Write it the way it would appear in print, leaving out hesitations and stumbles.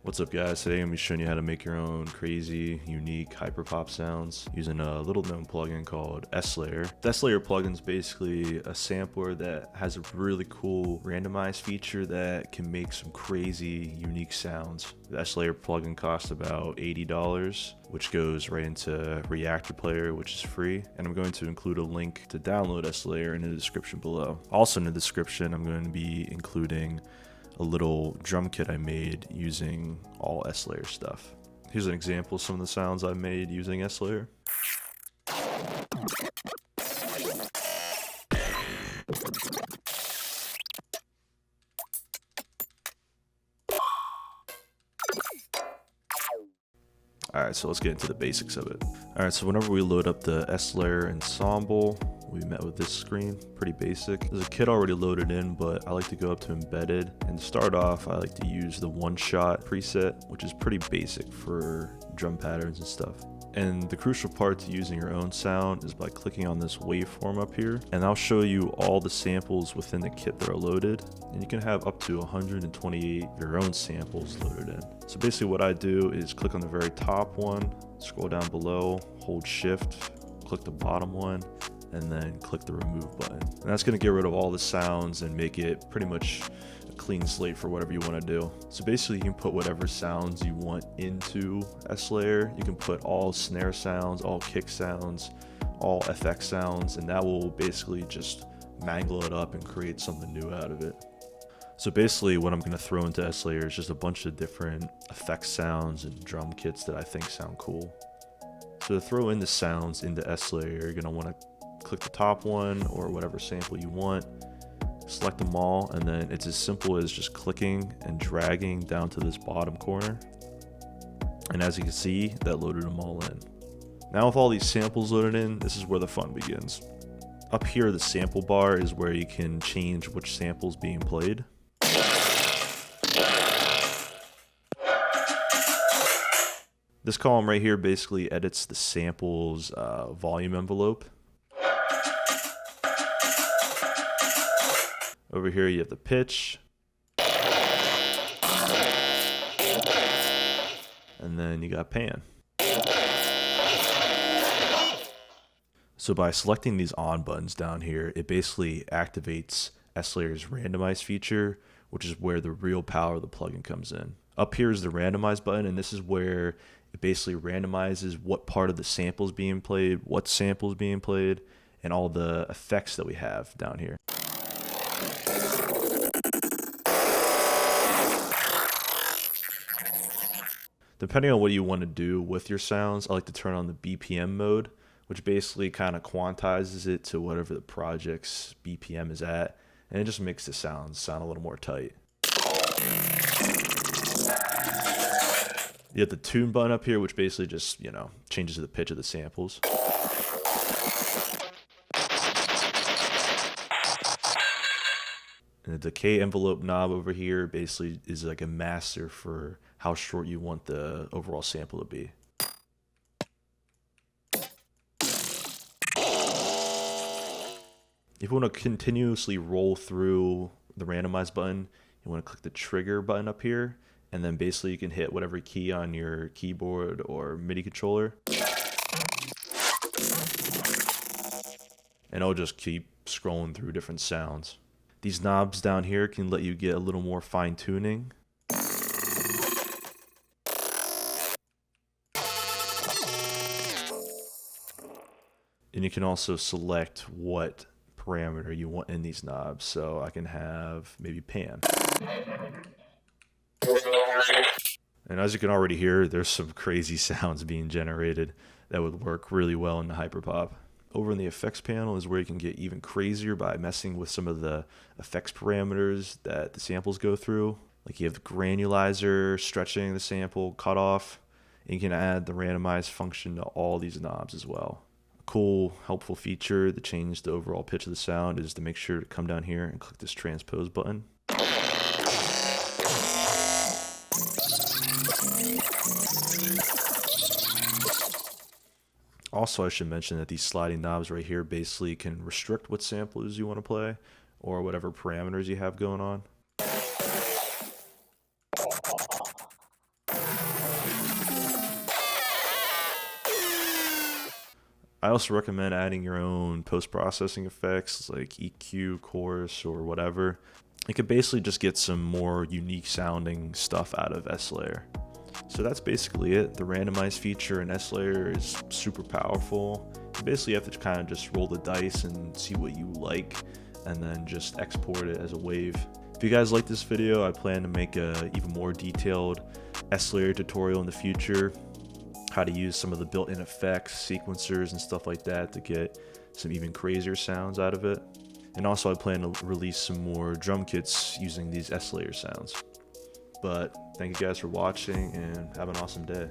What's up guys, today I'm going to be showing you how to make your own crazy, unique Hyperpop sounds using a little known plugin called S-Layer. The S-Layer plugin is basically a sampler that has a really cool randomized feature that can make some crazy, unique sounds. The S-Layer plugin costs about $80, which goes right into Reactor Player, which is free. And I'm going to include a link to download S-Layer in the description below. Also in the description, I'm going to be including a little drum kit I made using all S-Layer stuff. Here's an example of some of the sounds I made using S-Layer. Alright, so let's get into the basics of it. Alright, so whenever we load up the S-Layer ensemble, we met with this screen, pretty basic. There's a kit already loaded in, but I like to go up to embedded. And to start off, I like to use the one-shot preset, which is pretty basic for drum patterns and stuff. And the crucial part to using your own sound is by clicking on this waveform up here, and I'll show you all the samples within the kit that are loaded. And you can have up to 128 of your own samples loaded in. So basically what I do is click on the very top one, scroll down below, hold shift, click the bottom one, and then click the remove button. And that's gonna get rid of all the sounds and make it pretty much a clean slate for whatever you wanna do. So basically you can put whatever sounds you want into S-Layer. You can put all snare sounds, all kick sounds, all FX sounds, and that will basically just mangle it up and create something new out of it. So basically what I'm gonna throw into S-Layer is just a bunch of different effects sounds and drum kits that I think sound cool. So to throw in the sounds into S-Layer, you're gonna wanna click the top one or whatever sample you want, select them all, and then it's as simple as just clicking and dragging down to this bottom corner. And as you can see, that loaded them all in. Now with all these samples loaded in, this is where the fun begins. Up here, the sample bar is where you can change which sample is being played. This column right here basically edits the sample's volume envelope. Over here you have the pitch, and then you got pan. So by selecting these on buttons down here, it basically activates S-Layer's randomize feature, which is where the real power of the plugin comes in. Up here is the randomize button, and this is where it basically randomizes what part of the sample is being played, what sample is being played, and all the effects that we have down here. Depending on what you want to do with your sounds, I like to turn on the BPM mode, which basically kind of quantizes it to whatever the project's BPM is at, and it just makes the sounds sound a little more tight. You have the tune button up here, which basically just, changes the pitch of the samples. And the decay envelope knob over here basically is like a master for how short you want the overall sample to be. If you want to continuously roll through the randomize button, you want to click the trigger button up here, and then basically you can hit whatever key on your keyboard or MIDI controller. And it'll just keep scrolling through different sounds. These knobs down here can let you get a little more fine tuning. And you can also select what parameter you want in these knobs. So I can have maybe pan. And as you can already hear, there's some crazy sounds being generated that would work really well in the Hyperpop. Over in the effects panel is where you can get even crazier by messing with some of the effects parameters that the samples go through. Like you have the granulizer, stretching the sample, cutoff, and you can add the randomize function to all these knobs as well. A cool, helpful feature to change the overall pitch of the sound is to make sure to come down here and click this transpose button. Also, I should mention that these sliding knobs right here basically can restrict what samples you want to play or whatever parameters you have going on. I also recommend adding your own post-processing effects like EQ, chorus, or whatever. It could basically just get some more unique sounding stuff out of S-Layer. So that's basically it. The randomize feature in S-Layer is super powerful. You basically have to kind of just roll the dice and see what you like, and then just export it as a wave. If you guys like this video, I plan to make a even more detailed S-Layer tutorial in the future. How to use some of the built-in effects, sequencers, and stuff like that to get some even crazier sounds out of it. And also I plan to release some more drum kits using these S-Layer sounds. But thank you guys for watching and have an awesome day.